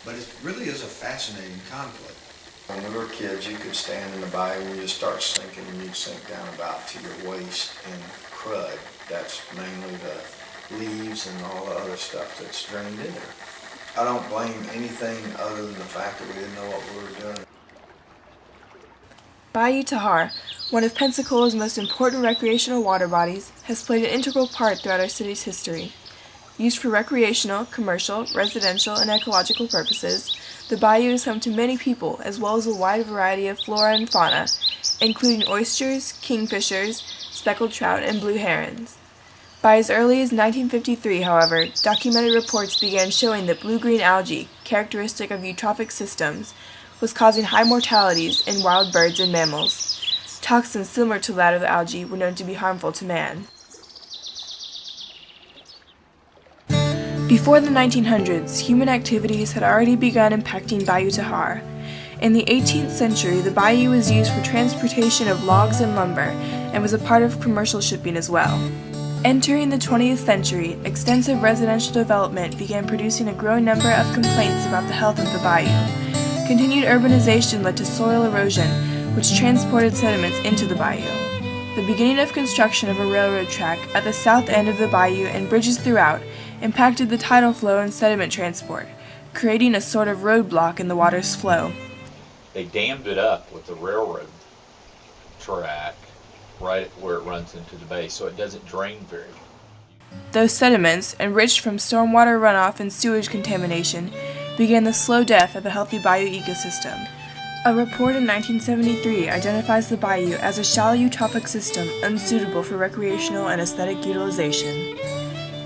But it really is a fascinating conflict. When we were kids, you could stand in the bayou and you'd start sinking and you'd sink down about to your waist in crud. That's mainly the leaves and all the other stuff that's drained in there. I don't blame anything other than the fact that we didn't know what we were doing. Bayou Tahar, one of Pensacola's most important recreational water bodies, has played an integral part throughout our city's history. Used for recreational, commercial, residential, and ecological purposes, the bayou is home to many people as well as a wide variety of flora and fauna, including oysters, kingfishers, speckled trout, and blue herons. By as early as 1953, however, documented reports began showing that blue-green algae, characteristic of eutrophic systems, was causing high mortalities in wild birds and mammals. Toxins similar to that of the algae were known to be harmful to man. Before the 1900s, human activities had already begun impacting Bayou Tahar. In the 18th century, the bayou was used for transportation of logs and lumber, and was a part of commercial shipping as well. Entering the 20th century, extensive residential development began producing a growing number of complaints about the health of the bayou. Continued urbanization led to soil erosion, which transported sediments into the bayou. The beginning of construction of a railroad track at the south end of the bayou and bridges throughout impacted the tidal flow and sediment transport, creating a sort of roadblock in the water's flow. They dammed it up with a railroad track right where it runs into the bay, so it doesn't drain very well. Those sediments, enriched from stormwater runoff and sewage contamination, began the slow death of a healthy bayou ecosystem. A report in 1973 identifies the bayou as a shallow eutrophic system unsuitable for recreational and aesthetic utilization.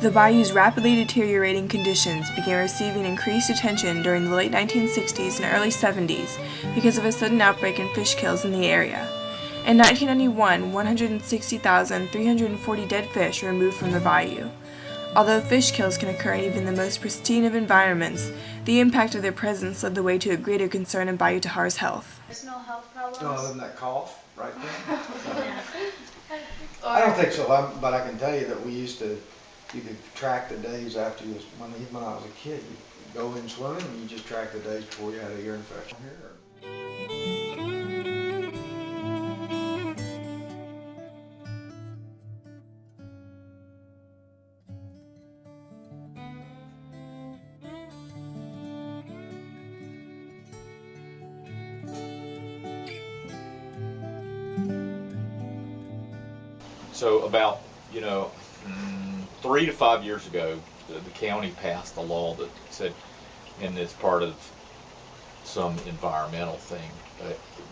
The bayou's rapidly deteriorating conditions began receiving increased attention during the late 1960s and early 70s because of a sudden outbreak in fish kills in the area. In 1991, 160,340 dead fish were removed from the bayou. Although fish kills can occur in even the most pristine of environments, the impact of their presence led the way to a greater concern in Bayou Tahar's health. Personal health problems? No, other than that cough right there. I don't think so, but I can tell you that you could track the days after you, when I was a kid, you go in swimming and you just track the days before you had a ear infection here. So about, 3 to 5 years ago, the county passed a law that said, and it's part of some environmental thing,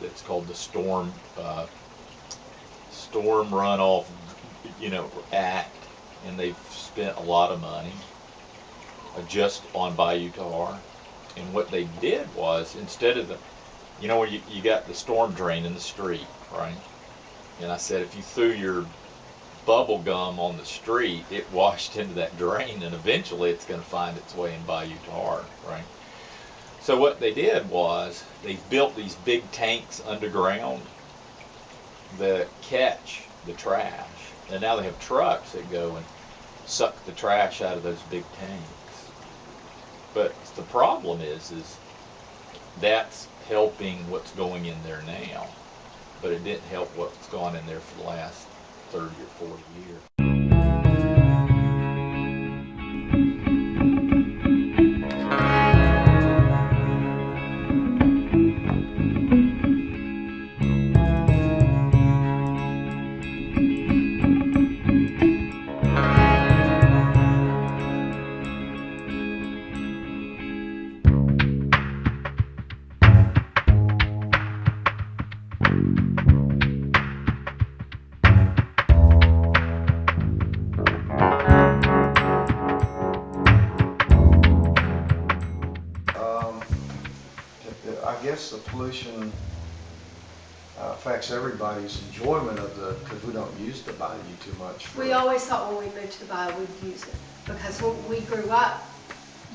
that's called the Storm Runoff, Act, and they've spent a lot of money just on Bayou Tahar. And what they did was, instead of where you got the storm drain in the street, right? And I said, if you threw your bubble gum on the street, it washed into that drain, and eventually it's going to find its way in Bayou Tahar, right? So what they did was they built these big tanks underground that catch the trash, and now they have trucks that go and suck the trash out of those big tanks. But the problem is that's helping what's going in there now, but it didn't help what's gone in there for the last 30 or 40 years. I guess the pollution affects everybody's enjoyment of because we don't use the bayou too much. We always thought when we moved to the bayou we'd use it, because we grew up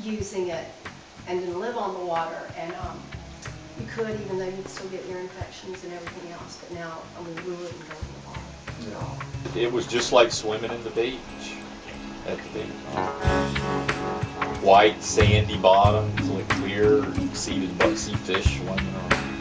using it and didn't live on the water, and you could, even though you'd still get ear infections and everything else, but now, we wouldn't go in the water. No. It was just like swimming in the beach, at the beach. white sandy bottoms, look clear, see fish swimming around.